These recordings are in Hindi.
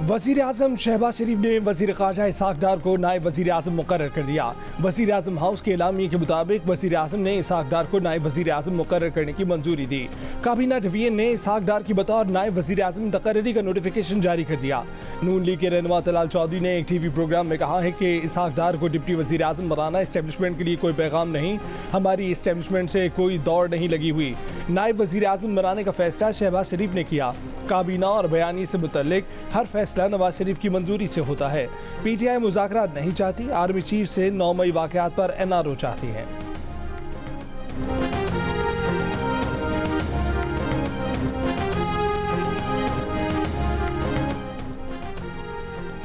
वज़ीर आज़म शहबाज शरीफ ने वज़ीर ख़ारजा इसहाक़ डार को नायब वज़ीर आज़म मुक़र्रर कर दिया। वज़ीर आज़म हाउस के एलामिये के मुताबिक वज़ीर आज़म ने इसहाक़ डार को नायब वज़ीर आज़म मुक़र्रर करने की मंजूरी दी। काबीना डिवीजन ने इसहाक़ डार की बतौर नायब वज़ीर आज़म तक़र्री का नोटिफिकेशन जारी कर दिया। नून लीग के रहनुमा तलाल चौधरी ने एक TV प्रोग्राम में कहा है कि इसहाक़ डार को डिप्टी वज़ीर आज़म बनाना इस्टेब्लिशमेंट के लिए कोई पैगाम नहीं, हमारी इस्टेब्लिशमेंट से कोई दौड़ नहीं लगी हुई। नायब वज़ीर आज़म बनाने का फैसला शहबाज शरीफ ने किया। काबीना और बयानी से मुतल्लिक हर फैसला नवाज शरीफ की मंजूरी से होता है। PTI मुज़ाकरात नहीं चाहती। आर्मी चीफ से 9 मई वाक़यात पर NRO चाहती है।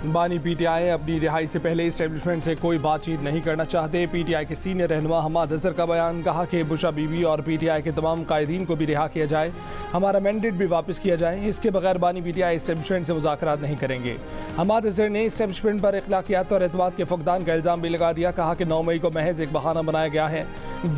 बानी PTI अपनी रिहाई से पहले इस्टेब्लिशमेंट से कोई बातचीत नहीं करना चाहते। PTI के सीनियर रहनुमा हमाद अजहर का बयान, कहा कि बुशा बीबी और PTI के तमाम कायदीन को भी रिहा किया जाए, हमारा मैंडेट भी वापस किया जाए, इसके बगैर बानी PTI इस्टेब्लिशमेंट से मुज़ाकरात नहीं करेंगे। हमाद अजहर ने इस्टेब्लिशमेंट पर अखलाकियात और एतमाद के फुकदान का इल्ज़ाम भी लगा दिया। कहा कि 9 मई को महज एक बहाना बनाया गया है।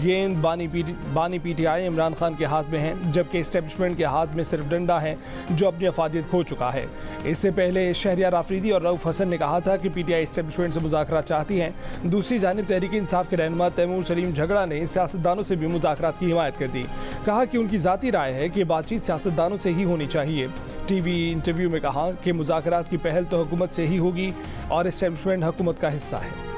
गेंद बानी PTI इमरान खान के हाथ में है, जबकि इस्टेब्लिशमेंट के हाथ में सिर्फ डंडा है जो अपनी अफादियत खो चुका है। इससे पहले शहरियार आफरीदी और रऊफ हसन ने कहा था कि PTI इस्टेब्लिशमेंट से मुज़ाकरात चाहती हैं। दूसरी जानिब तहरीक इंसाफ के रहनुमा तैमूर सलीम झगड़ा ने सियासतदानों से भी मुज़ाकरात की हिमायत कर दी। कहा कि उनकी ज़ाती राय है कि बातचीत सियासतदानों से ही होनी चाहिए। TV इंटरव्यू में कहा कि मुज़ाकरात की पहल तो हुकूमत से ही होगी और इस्टेब्लिशमेंट हुकूमत का हिस्सा है।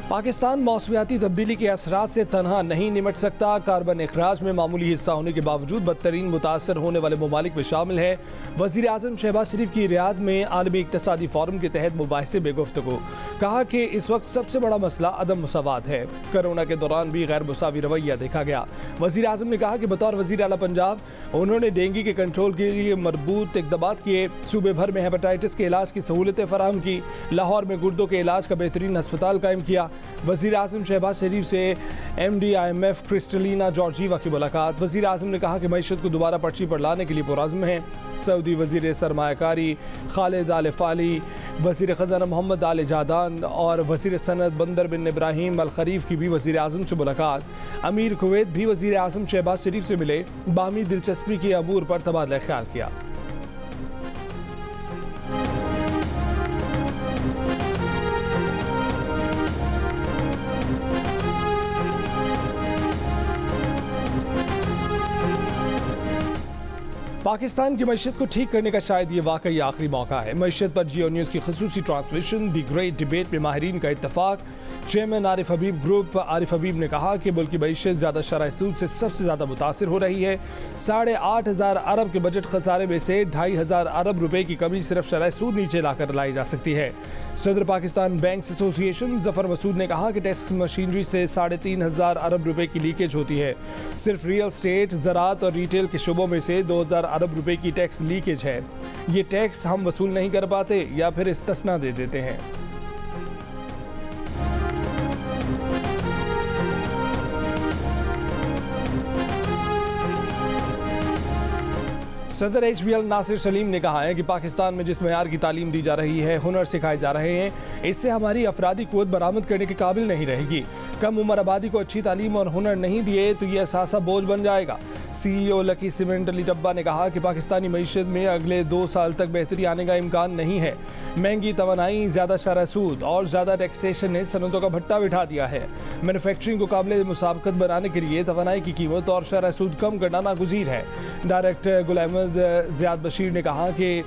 पाकिस्तान मौसमियाती तब्दीली के असरात से तनहा नहीं निमट सकता। कार्बन अखराज में मामूली हिस्सा होने के बावजूद बदतरीन मुतासर होने वाले ममालिक में शामिल है। वज़ीर आज़म शहबाज शरीफ की रियाद में आलमी इक़्तिसादी फोरम के तहत मुबाहिसे में गुफ्तगू। कहा कि इस वक्त सबसे बड़ा मसला अदम मुसावात है। कोरोना के दौरान भी गैर मुसावी रवैया देखा गया। वज़ीर आज़म ने कहा कि बतौर वज़ीर आला पंजाब उन्होंने डेंगू के कंट्रोल के लिए मरबूत इक़दाम किए। सूबे भर में हेपेटाइटिस के इलाज की सहूलतें फराहम की। लाहौर में गुर्दों के इलाज का बेहतरीन अस्पताल कायम किया। वज़ीर आज़म शहबाज शरीफ से MD IMF क्रिस्टलिना जॉर्जीवा की मुलाकात। वज़ीर आज़म ने कहा कि मईशत को दोबारा पटरी पर लाने के लिए पुरज़्म है। सऊदी वज़ीर सरमायाकारी खालिद आल फ़ाली, वज़ीर ख़ज़ाना मोहम्मद आल जादान और वज़ीर सनत बंदर बिन इब्राहिम अल खरीफ की भी वज़ीर आज़म से मुलाकात। अमीर कुवैत भी वज़ीर आज़म शहबाज शरीफ से मिले। बाहमी दिलचस्पी के अमूर पर तबादला ख्याल किया। पाकिस्तान की मईशत को ठीक करने का शायद ये वाकई आखिरी मौका है। मईशत पर जियो न्यूज़ की खसूसी ट्रांसमिशन दी ग्रेट डिबेट में माहिरीन का इत्तफाक। चेयरमैन आरिफ हबीब ग्रुप आरिफ हबीब ने कहा कि मुल्क की मईशत ज़्यादा शरह सूद से सबसे ज़्यादा मुतासिर हो रही है। 8,500 अरब के बजट खसारे में से 2,500 अरब रुपए की कमी सिर्फ शरह सूद नीचे लाकर लाई जा सकती है। सदर पाकिस्तान बैंक्स एसोसिएशन जफर मसूद ने कहा कि टैक्स मशीनरी से 3,500 अरब रुपए की लीकेज होती है। सिर्फ रियल स्टेट, ज़राअत और रिटेल के शुबों में से 2,000 अरब रुपए की टैक्स लीकेज है। ये टैक्स हम वसूल नहीं कर पाते या फिर इस्तिस्ना दे देते हैं। सदर HBL नासिर सलीम ने कहा है कि पाकिस्तान में जिस मयार की तालीम दी जा रही है, हुनर सिखाए जा रहे हैं, इससे हमारी अफरादी क़ुव्वत बरामद करने के काबिल नहीं रहेगी। कम उम्र आबादी को अच्छी तालीम और हुनर नहीं दिए तो ये असासा बोझ बन जाएगा। CEO लकी सीमेंट अली डब्बा ने कहा कि पाकिस्तानी मईशत में अगले 2 साल तक बेहतरी आने का इम्कान नहीं है। महंगी तवानाई, ज़्यादा शरह सूद और ज़्यादा टैक्सेशन ने सनतों का भट्टा बिठा दिया है। मैन्युफैक्चरिंग को काबिल मुसाबकत बनाने के लिए तवानाई की कीमत और शरह सूद कम करना नागुज़ीर है। डायरेक्टर गुलाम ज़ियाद बशीर ने कहा कि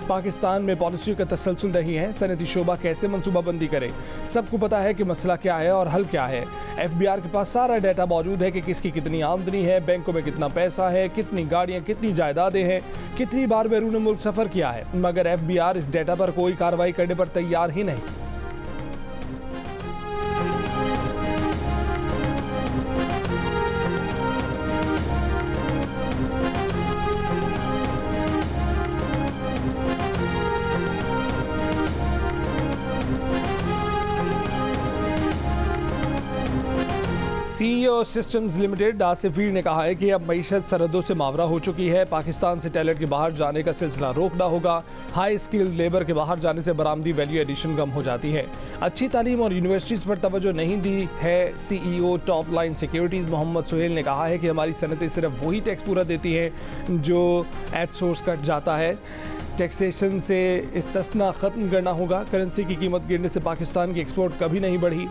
पाकिस्तान में पॉलिसी का तसलसल नहीं है। सनती शोबा कैसे मनसूबाबंदी करे, सबको पता है कि मसला क्या है और हल क्या है। FBR के पास सारा डाटा मौजूद है कि किसकी कितनी आमदनी है, बैंकों में कितना पैसा है, कितनी गाड़ियाँ, कितनी जायदादें हैं, कितनी बार बैरून मुल्क सफ़र किया है, मगर FBR इस डाटा पर कोई कार्रवाई करने पर तैयार ही नहीं। CEO सिस्टम्स लिमिटेड आसिफीर ने कहा है कि अब मईशत सरहदों से मावरा हो चुकी है। पाकिस्तान से टैलेंट के बाहर जाने का सिलसिला रोकना होगा। हाई स्किल्ड लेबर के बाहर जाने से बरामदी वैल्यू एडिशन कम हो जाती है। अच्छी तालीम और यूनिवर्सिटीज़ पर तवज्जो नहीं दी है। CEO top line securities Mohammad Suhail ने कहा है कि हमारी सनतें सिर्फ वही टैक्स पूरा देती हैं जो एट सोर्स कट जाता है। टैक्सेशन से इस्तिस्ना ख़त्म करना होगा। करेंसी की कीमत गिरने से पाकिस्तान की एक्सपोर्ट कभी नहीं बढ़ी।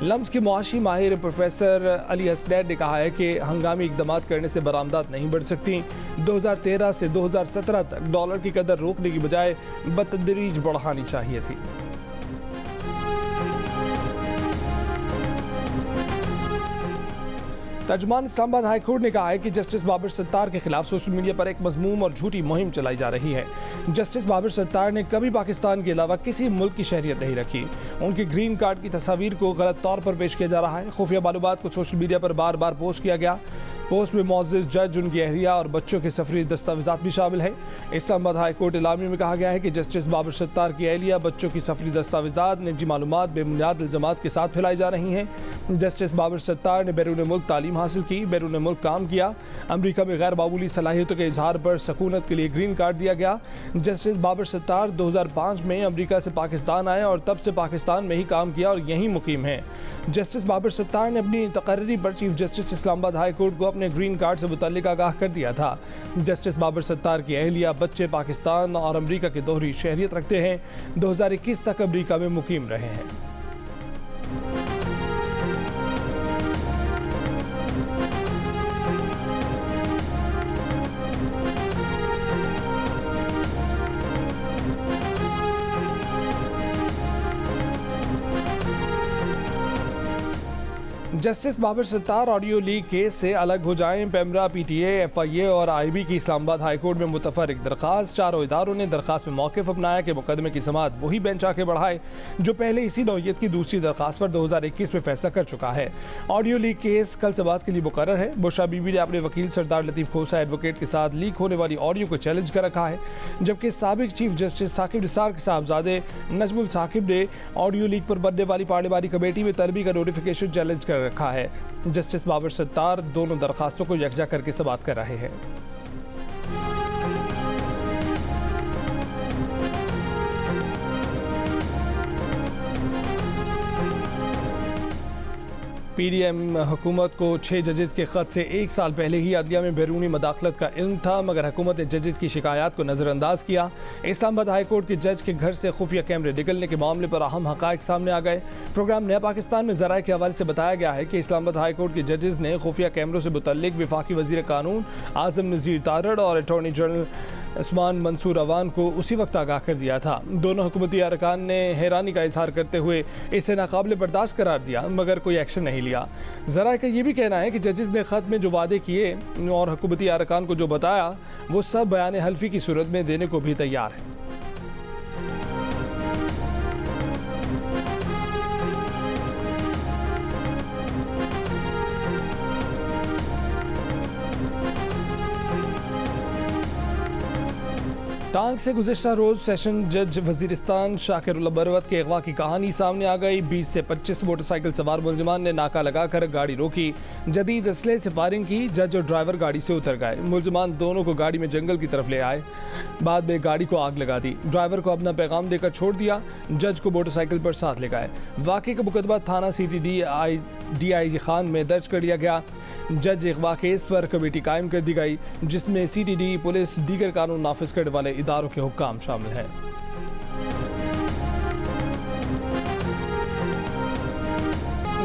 लम्स के मुआशी माहिर प्रोफेसर अली हसनैन ने कहा है कि हंगामी इकदाम करने से बरामदात नहीं बढ़ सकती। 2013 से 2017 तक डॉलर की कदर रोकने की बजाय बतदरीज बढ़ानी चाहिए थी। तर्जुमान इस्लामाबाद हाई कोर्ट ने कहा है कि जस्टिस बाबर सत्तार के खिलाफ सोशल मीडिया पर एक मजमूम और झूठी मुहिम चलाई जा रही है। जस्टिस बाबर सत्तार ने कभी पाकिस्तान के अलावा किसी मुल्क की शहरियत नहीं रखी। उनके ग्रीन कार्ड की तस्वीर को गलत तौर पर पेश किया जा रहा है। खुफिया मालूमात को सोशल मीडिया पर बार बार पोस्ट किया गया। पोस्ट में मौजूद जज, उनकी अहलिया और बच्चों के सफरी दस्तावेजात भी शामिल है। इस्लामाबाद हाई कोर्ट इलामी में कहा गया है कि जस्टिस बाबर सत्तार की अहलिया, बच्चों की सफरी दस्तावेजात, निजी मालूमात बेबुनियाद इल्जामात के साथ फैलाई जा रही हैं। जस्टिस बाबर सत्तार ने बैरून मुल्क तालीम हासिल की, बैरून मुल्क काम किया। अमरीका में गैर मामूली सलाहियतों के इजहार पर सकूनत के लिए ग्रीन कार्ड दिया गया। जस्टिस बाबर सत्तार 2005 में अमरीका से पाकिस्तान आए और तब से पाकिस्तान में ही काम किया और यहीं मुकीम हैं। जस्टिस बाबर सत्तार ने अपनी तकर्री पर chief justice Islamabad high court को अपने ग्रीन कार्ड से मुतल्लिक आगाह कर दिया था। जस्टिस बाबर सत्तार की अहलिया, बच्चे पाकिस्तान और अमरीका की दोहरी शहरियत रखते हैं। 2021 तक अमरीका में मुकीम रहे हैं। Justice Babar Sattar audio leak case से अलग हो जाएं। पेमरा, PTA, FIA और IB की इस्लामाबाद हाई कोर्ट में मुतफर्रिक दरखास्त। चारों इदारों ने दरखास्त में मौक़िफ़ अपनाया कि मुकदमे की समाअत वही बेंच आके बढ़ाए जो पहले इसी नौइयत की दूसरी दरखास्त पर 2021 में फैसला कर चुका है। ऑडियो लीक केस कल समाअत के लिए मुकर्रर है। बुशरा बीबी ने अपने वकील सरदार लतीफ़ खोसा एडवोकेट के साथ लीक होने वाली ऑडियो को चैलेंज कर रखा है, जबकि साबिक चीफ जस्टिस साकिब निसार के साहबजादे नजमुल साकिब ने ऑडियो लीक पर बनने वाली पार्लिमानी कमेटी में तलबी का नोटिफिकेशन चैलेंज कर रखा है। जस्टिस बाबर सत्तार दोनों दरखास्तों को यकजा करके समाअत कर रहे हैं। PDM हुकूमत को 6 जजेस के ख़त से 1 साल पहले ही अदलिया में बैरूनी मदाखलत का इल्म था, मगर हुकूमत ने जजेस की शिकायत को नज़रअंदाज किया। इस्लामाबाद हाई कोर्ट के जज के घर से खुफिया कैमरे निकलने के मामले पर अहम हक़ाइक़ सामने आ गए। प्रोग्राम नया पाकिस्तान में ज़राए के हवाले से बताया गया है कि इस्लामाबाद हाई कोर्ट के जजेस ने खुफिया कैमरों से मुतल्लिक वफाकी वज़ीर कानून आज़म नज़ीर तारड़ और अटॉर्नी जनरल उस्मान मंसूर अवान को उसी वक्त आगाह कर दिया था। दोनों हुकूमती अरकान ने हैरानी का इजहार करते हुए इसे नाकाबिल बर्दाश्त करार दिया, मगर कोई एक्शन नहीं लिया। ज़रा का ये भी कहना है कि जजेस ने ख़त में जो वादे किए और हुकूमती अरकान को जो बताया वो सब बयान हल्फी की सूरत में देने को भी तैयार है। टांग से गुज़िश्ता रोज़ सेशन जज वज़ीरिस्तान शाकिरुल्लाह बरवत के अगवा की कहानी सामने आ गई। 20 से 25 मोटरसाइकिल सवार मुलजमान ने नाका लगाकर गाड़ी रोकी, जदीद असले से फायरिंग की। जज और ड्राइवर गाड़ी से उतर गए। मुलजमान दोनों को गाड़ी में जंगल की तरफ ले आए, बाद में गाड़ी को आग लगा दी। ड्राइवर को अपना पैगाम देकर छोड़ दिया, जज को मोटरसाइकिल पर साथ ले गए। वाक़े का मुकदमा थाना CTD DIG खान में दर्ज कर लिया गया। जज अगवा केस पर कमेटी कायम कर दी गई, जिसमें CTD, पुलिस, दीगर कानून नाफिज करने वाले इदारों के हुक्काम शामिल हैं।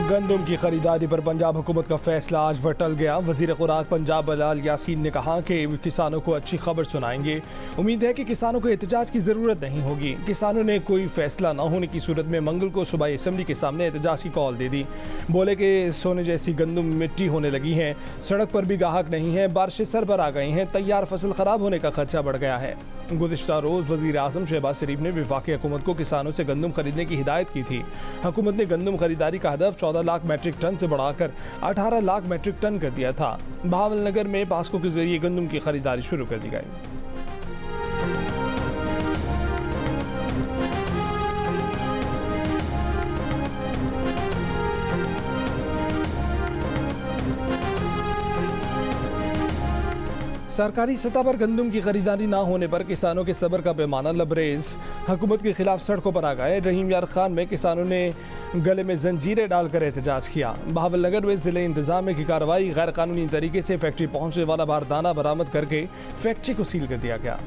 गंदम की खरीदारी पर पंजाब हुकूमत का फैसला आज भर टल गया। वज़ीर खुराक पंजाब बलाल यासीन ने कहा कि किसानों को अच्छी खबर सुनाएंगे। उम्मीद है कि किसानों को एहतजाज की ज़रूरत नहीं होगी। किसानों ने कोई फैसला न होने की सूरत में मंगल को सूबाई असम्बली के सामने एहतजाज की कॉल दे दी। बोले कि सोने जैसी गंदम मिट्टी होने लगी है, सड़क पर भी गाहक नहीं है, बारिशें सर पर आ गई हैं, तैयार फसल ख़राब होने का खदशा बढ़ गया है। गुज़िश्ता रोज़ वज़ीर आज़म शहबाज शरीफ ने वफाकी हुकूमत को किसानों से गंदम खरीदने की हिदायत की थी। हुकूमत ने गंदम खरीदारी का हदफ 14 लाख मैट्रिक टन से बढ़ाकर 18 लाख मैट्रिक टन कर दिया था। बहावलनगर में पास्को के जरिए गंदम की खरीदारी शुरू कर दी गई। सरकारी सतह पर गंदम की खरीदारी ना होने पर किसानों के सब्र का पैमाना लबरेज। हुकूमत के खिलाफ सड़कों पर आ गए। रहीम यार खान में किसानों ने गले में जंजीरें डालकर एहतजाज किया। बहावलनगर में जिले इंतजामिया की कार्रवाई। गैर कानूनी तरीके से फैक्ट्री पहुंचने वाला बारदाना बरामद करके फैक्ट्री को सील कर दिया गया।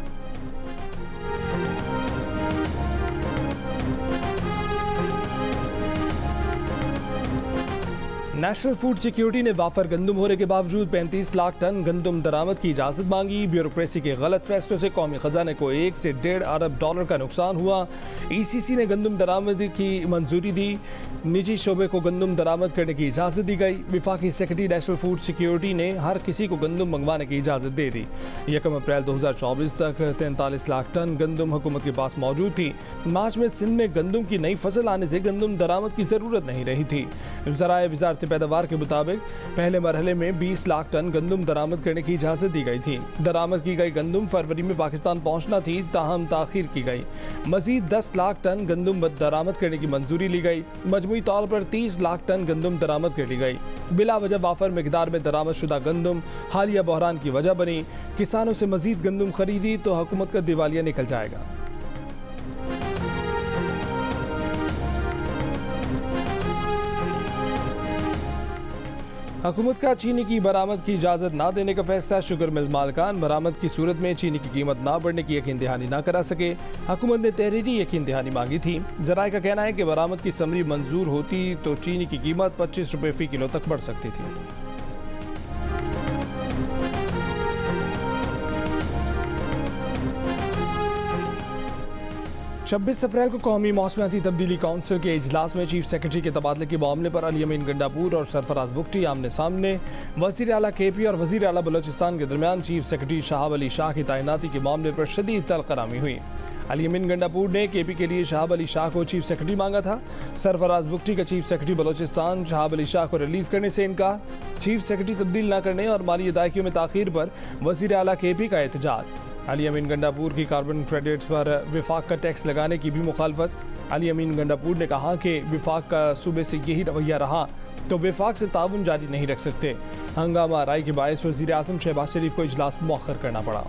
नेशनल फूड सिक्योरिटी ने वाफर गंदम होने के बावजूद 35 लाख टन गंदम दरामद की इजाज़त मांगी। ब्यूरोक्रेसी के गलत फैसलों से कौमी खजाने को 1 से 1.5 अरब डॉलर का नुकसान हुआ। ECC ने गंदम दरामद की मंजूरी दी। निजी शोबे को गंदम दरामद करने की इजाज़त दी गई। विफाकी सेक्रेटरी नेशनल फूड सिक्योरिटी ने हर किसी को गंदम मंगवाने की इजाज़त दे दी। 1 अप्रैल 2024 तक 43 लाख टन गंदम हुकूमत के पास मौजूद थी। मार्च में सिंध में गंदम की नई फसल आने से गंदम दरामद की ज़रूरत नहीं रही थी। ज़राए वज़ारत पैदावार के मुताबिक पहले मरहले में 20 लाख टन गंदम दरामद करने की इजाज़त दी गई थी। दरामद की गई गंदम फरवरी में पाकिस्तान पहुंचना थी, ताहम ताखीर की गई। मजीद 10 लाख टन गंदम दरामद करने की मंजूरी ली गई। मजमूई तौर पर 30 लाख टन गंदम दरामद कर ली गई। बिला वजह वाफर मिकदार में दरामद शुदा गंदम हालिया बहरान की वजह बनी। किसानों से मजीद गंदम खरीदी तो हुकूमत का दिवालिया निकल जाएगा। हुकूमत का चीनी की बरामद की इजाज़त ना देने का फैसला। शुगर मिल मालकान बरामद की सूरत में चीनी की कीमत ना बढ़ने की यकीन दहानी ना करा सके। हुकूमत ने तहरीरी यकीन दहानी मांगी थी। ज़राए का कहना है कि बरामद की समरी मंजूर होती तो चीनी की कीमत 25 रुपये फ़ी किलो तक बढ़ सकती थी। 26 अप्रैल को कौमी मौसमियाती तब्दीली काउंसिल के इजलास में चीफ सेक्रेटरी के तबादले के मामले पर अली अमीन गंडापुर और सरफराज बुगटी आमने सामने। वज़ीर आला KP और वज़ीर आला बलोचिस्तान के दरमियान चीफ सेक्रेटरी शाहब अली शाह की तैनाती के मामले पर शदीद तलखरामी हुई। अली अमीन गंडापुर ने KP के लिए शाहब अली शाह को चीफ सेक्रेटरी मांगा था। सरफराज बुगटी का चीफ सेक्रेटरी बलोचिस्तान शाहब अली शाह को रिलीज़ करने से इनकार। चीफ सेक्रेटरी तब्दील न करने और माली अदायगियों में ताख़ीर पर वज़ीर आला KP का एहतजाज। अली अमीन गंडापुर की कार्बन क्रेडिट्स पर विफाक का टैक्स लगाने की भी मुखालफत। अली अमीन गंडापुर ने कहा कि विफाक का सूबे से यही रवैया रहा तो विफाक से ताउन जारी नहीं रख सकते। हंगामा राय के बायस वज़ीर आज़म शहबाज शरीफ को इजलास मुअख्खर करना पड़ा।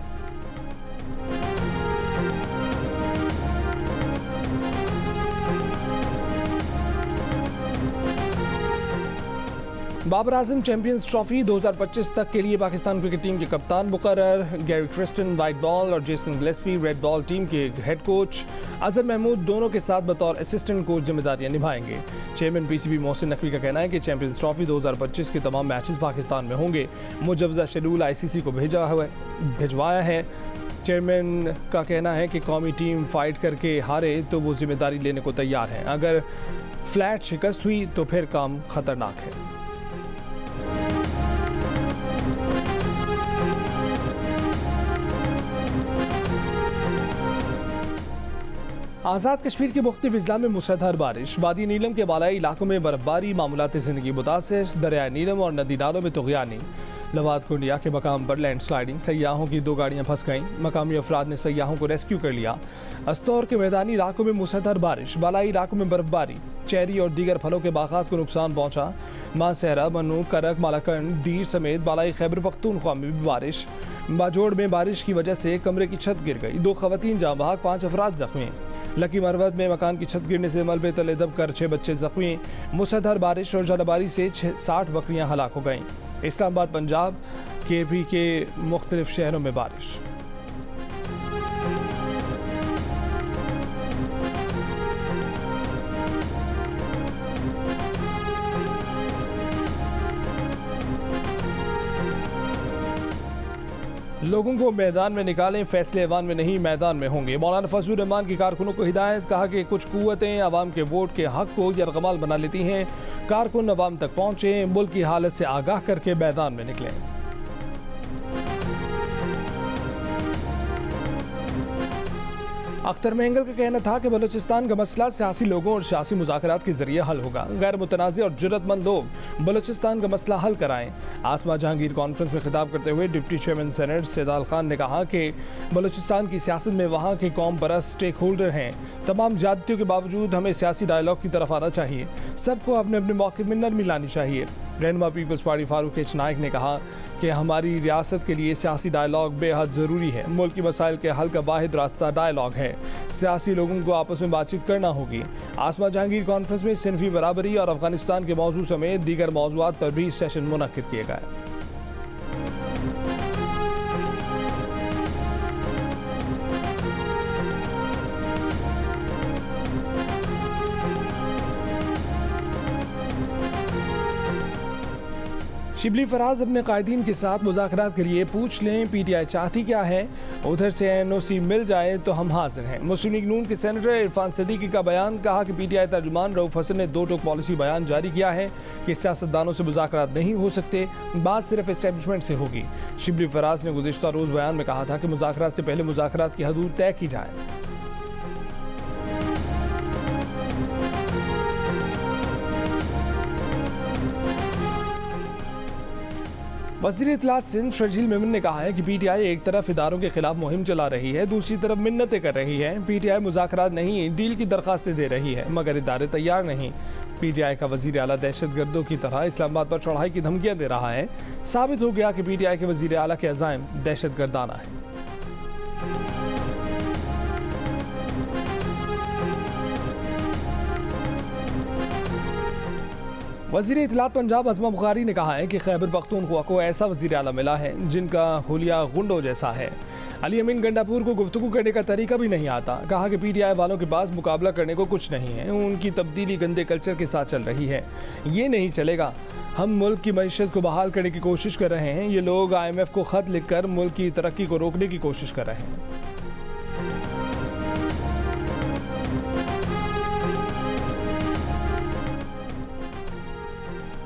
बाबर आजम चैंपियंस ट्रॉफी 2025 तक के लिए पाकिस्तान क्रिकेट टीम के कप्तान मुकर्रर। गैरी क्रिस्टन वाइट बॉल और Jason Gillespie red ball team के हेड कोच। अजहर महमूद दोनों के साथ बतौर असिस्टेंट कोच जिम्मेदारियां निभाएंगे। चेयरमैन PCB मोहसिन नकवी का कहना है कि चैंपियंस ट्रॉफी 2025 के तमाम मैचेस पाकिस्तान में होंगे। मुजव्वज़ा शेड्यूल ICC को भिजवाया है। चेयरमैन का कहना है कि कौमी टीम फाइट करके हारे तो वो जिम्मेदारी लेने को तैयार है। अगर फ्लैट शिकस्त हुई तो फिर काम खतरनाक है। आज़ाद कश्मीर के मुख्तलिफ अजला में मुसलधार बारिश। वादी नीलम के बालाई इलाकों में बर्फबारी। मामूलात ज़िंदगी मुतासिर। दरिया नीलम और नदी नालों में तुग़यानी। लवाद कुंडिया के मकाम पर लैंड स्लाइडिंग। सयाहों की 2 गाड़ियाँ फंस गईं। मकामी अफराद ने सयाहों को रेस्क्यू कर लिया। अस्तौर के मैदानी इलाकों में मुसलधार बारिश। बालाई इलाकों में बर्फबारी। चेरी और दीगर फलों के बागात को नुकसान पहुँचा। मासहरा, मनु, करक, मालाकंड, दीर समेत बालाई खैबर पख्तूनख्वा में भी बारिश। बाजोड़ में बारिश की वजह से कमरे की छत गिर गई। 2 खवातीन जाँ बहक, 5 अफराद जख्मी। लकी मरवत में मकान की छत गिरने से मलबे तले दबकर 6 बच्चे जख्मी। मुसलधार बारिश और जलबारी से 60 बकरियां हलाक हो गईं। इस्लामाबाद पंजाब KP के मुख्तलिफ शहरों में बारिश। लोगों को मैदान में निकालें, फैसले अवाम में नहीं मैदान में होंगे। मौलाना फजलुर रहमान की कारकुनों को हिदायत। कहा कि कुछ कुव्वतें अवाम के वोट के हक को यरगमाल बना लेती हैं। कारकुन अवाम तक पहुँचें, मुल्क की हालत से आगाह करके मैदान में निकलें। अख्तर मेंगल का कहना था कि बलूचिस्तान का मसला सियासी लोगों और सियासी मुज़ाकरात के जरिए हल होगा। गैर मुतनाज़ और जुर्रतमंद लोग बलूचिस्तान का मसला हल कराएं। आसमा जहांगीर कॉन्फ्रेंस में खिताब करते हुए डिप्टी चेयरमैन सेनेट सैदाल खान ने कहा कि बलूचिस्तान की सियासत में वहाँ के कौम परस्त स्टेक होल्डर हैं। तमाम ज़्यादतियों के बावजूद हमें सियासी डायलॉग की तरफ आना चाहिए। सबको अपने अपने मौके में नरमी लानी चाहिए। रहनुमा Peoples Party Farooq H Naek ने कहा कि हमारी रियासत के लिए सियासी डायलॉग बेहद ज़रूरी है। मुल्क की मसाइल के हल का वाहिद रास्ता डायलॉग है। सियासी लोगों को आपस में बातचीत करना होगी। आसमा जहांगीर कॉन्फ्रेंस में सिनफी बराबरी और अफगानिस्तान के मौजू समेत दीगर मौज़ूआत पर भी सेशन मुनक्किद किए गए। शिबली फराज अपने कायदीन के साथ मुज़ाकरात के लिए पूछ लें PTI चाहती क्या है, उधर से NOC मिल जाए तो हम हाजिर हैं। मुस्लिम लीग नून के सेनेटर इरफान सदीकी का बयान, कहा कि PTI तर्जुमान रऊफ हसन ने दो टोक पॉलिसी बयान जारी किया है कि सियासतदानों से मुज़ाकरात नहीं हो सकते, बात सिर्फ एस्टेब्लिशमेंट से होगी। शिबली फराज ने गुज़िश्ता रोज़ बयान में कहा था कि मुज़ाकरात से पहले मुज़ाकरात की हदूद तय की जाए। वज़ीर इत्तलात सिंध शर्जील मेमन ने कहा है कि PTI एक तरफ इदारों के खिलाफ मुहिम चला रही है, दूसरी तरफ मिन्नतें कर रही है। PTI मुज़ाकरात नहीं, डील की दरखास्तें दे रही है, मगर इदारे तैयार नहीं। PTI का वज़ीर आला दहशतगर्दों की तरह इस्लामाबाद पर चढ़ाई की धमकियां दे रहा है। साबित हो गया कि PTI के वज़ीर आला के अज़ाइम दहशतगर्दाना है। वज़ीर इत्तलात पंजाब अज़मा बुखारी ने कहा है कि खैबर पख्तूनख्वा को ऐसा वज़ीर आला मिला है जिनका हुलिया गुंडों जैसा है। अली अमीन गंडापुर को गुफ्तगू करने का तरीका भी नहीं आता। कहा कि PTI वालों के पास मुकाबला करने को कुछ नहीं है, उनकी तब्दीली गंदे कल्चर के साथ चल रही है। ये नहीं चलेगा। हम मुल्क की मईशत को बहाल करने की कोशिश कर रहे हैं। ये लोग IMF को ख़त लिखकर मुल्क की तरक्की को रोकने की कोशिश कर रहे हैं।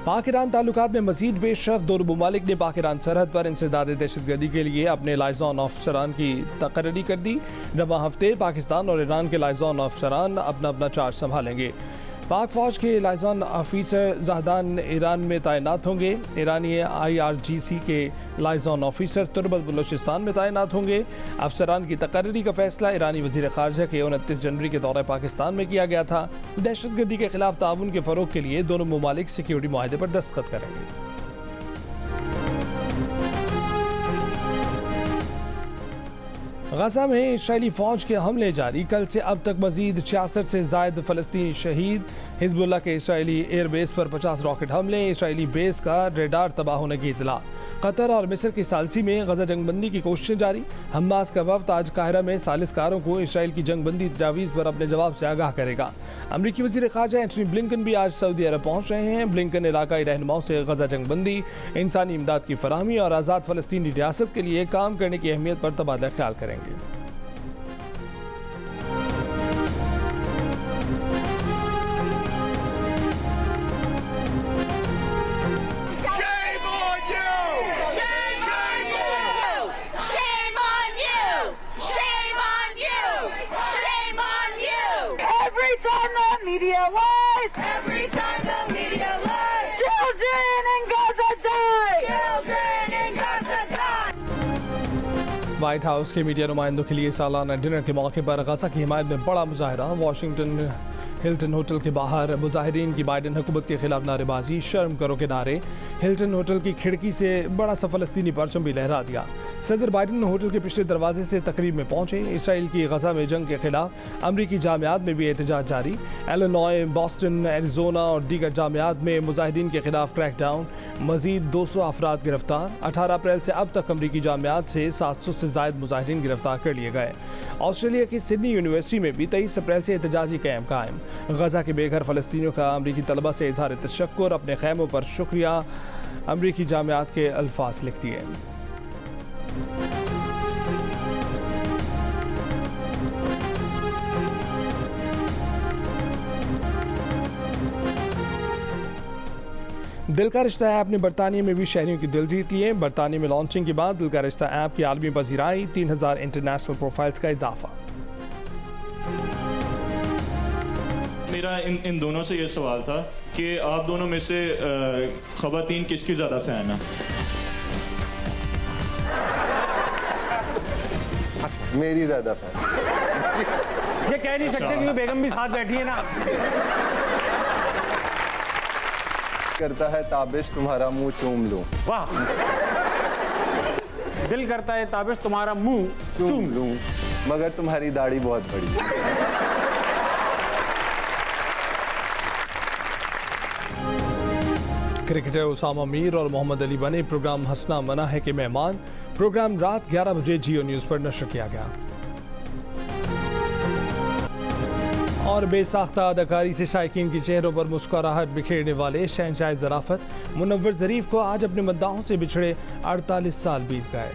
पाक ईरान ताल्लुकात में मजीद पेशरफ, दोनों ममालिक ने पाक ईरान सरहद पर इंसदाद दहशतगर्दी के लिए अपने लाइजॉन अफसरान की तकर्री कर दी। रवा हफ्ते पाकिस्तान और ईरान के लाइजॉन अफसरान अपना अपना चार्ज संभालेंगे। पाक फौज के लाइजॉन ऑफिसर जहदान ईरान में तैनात होंगे। ईरानी IRGC के लाइजॉन ऑफिसर तुर्बत बलूचिस्तान में तैनात होंगे। अफसरान की तकर्री का फैसला ईरानी वज़ीर ख़ारजा के 29 जनवरी के दौरे पाकिस्तान में किया गया था। दहशतगर्दी के खिलाफ ताउन के फ़रोग़ के लिए दोनों ममालिक सिक्योरिटी मुआहदे पर दस्तखत करेंगे। गजा में इस्राएली फ़ौज के हमले जारी, कल से अब तक मजीद 66 से ज़ायद फ़लस्तीनी शहीद। हिज़्बुल्लाह के इस्राएली एयरबेस पर 50 रॉकेट हमले, इस्राएली बेस का रेडार तबाह होने की इतला। कतर और मिस्र की सालसी में गजा जंगबंदी की कोशिशें जारी। हमास का वफ़द आज काहिरा में सालिसकारों को इसराइल की जंगबंदी तजावीज़ पर अपने जवाब से आगाह करेगा। अमरीकी वज़ीर ख़ारजा एंटनी ब्लिंकन भी आज सऊदी अरब पहुँच रहे हैं। ब्लिंकन इलाकाई रहनुमाओं से गजा जंगबंदी, इंसानी इमदाद की फराहमी और आज़ाद फ़लस्तीनी रियासत के लिए काम करने की अहमियत पर तबादला ख्याल करेंगे। Media lies! Every time the media lies! Children in Gaza die! Children in Gaza die! White house के मीडिया नुमाइंदों के लिए सालाना डिनर के मौके पर गजा की हिमायत में बड़ा मुजाहरा। वाशिंगटन हिल्टन होटल के बाहर मुजाहिरीन की बाइडन हुकूमत के खिलाफ नारेबाजी, शर्म करो के नारे। हिल्टन होटल की खिड़की से बड़ा सा फ़लस्तीनी परचम भी लहरा दिया। सदर बाइडन होटल के पिछले दरवाजे से तकरीब में पहुंचे। इसराइल की गजा में जंग के खिलाफ अमरीकी जामियात में भी एहतजाज जारी। इलिनॉय, बॉस्टन, एरिजोना और दीगर जामियात में मुजाहिदीन के खिलाफ क्रैकडाउन। मजीद 200 अफराद गिरफ्तार। 18 अप्रैल से अब तक अमरीकी जामियात से 700 से ज़ायद मुजाहिदीन गिरफ्तार कर लिए गए। ऑस्ट्रेलिया की सिडनी यूनिवर्सिटी में भी 23 अप्रैल से एहतजाजी कैंप कायम। गजा के बेघर फ़लस्तीनियों का अमरीकी तलबा से इज़हार तशक्कुर, अपने खैमों पर शुक्रिया। अमरीकी जामियात के अल्फाज लिख दिए। दिल का रिश्ता ऐप ने बरतानिया में भी शहरियों की दिल जीत लिए। बरतानिया में लॉन्चिंग के बाद दिल का रिश्ता ऐप की आलमी पजीराई, 3000 इंटरनेशनल प्रोफाइल्स का इजाफा। मेरा इन दोनों से ये सवाल था कि आप दोनों में से ख़वातीन किसकी ज़्यादा फ़ैन है? मेरी ज़्यादा फ़ैन। ये कह नहीं सकते क्योंकि बेगम भी साथ बैठी है ना। करता है ताबिश तुम्हारा मुंह चूम लूं। वाह। दिल करता है ताबिश तुम्हारा मुंह चूम लूं, मगर तुम्हारी दाढ़ी बहुत बड़ी। क्रिकेटर उसामा मीर और मोहम्मद अली बने प्रोग्राम हंसना मना है के मेहमान। प्रोग्राम रात 11 बजे जियो न्यूज़ पर नशर किया गया। और बेसाख्ता अदाकारी से शायकीन के चेहरों पर मुस्कुराहट बिखेरने वाले शहंशाह ज़राफ़त मुनव्वर ज़रीफ को आज अपने मद्दाहों से बिछड़े 48 साल बीत गए।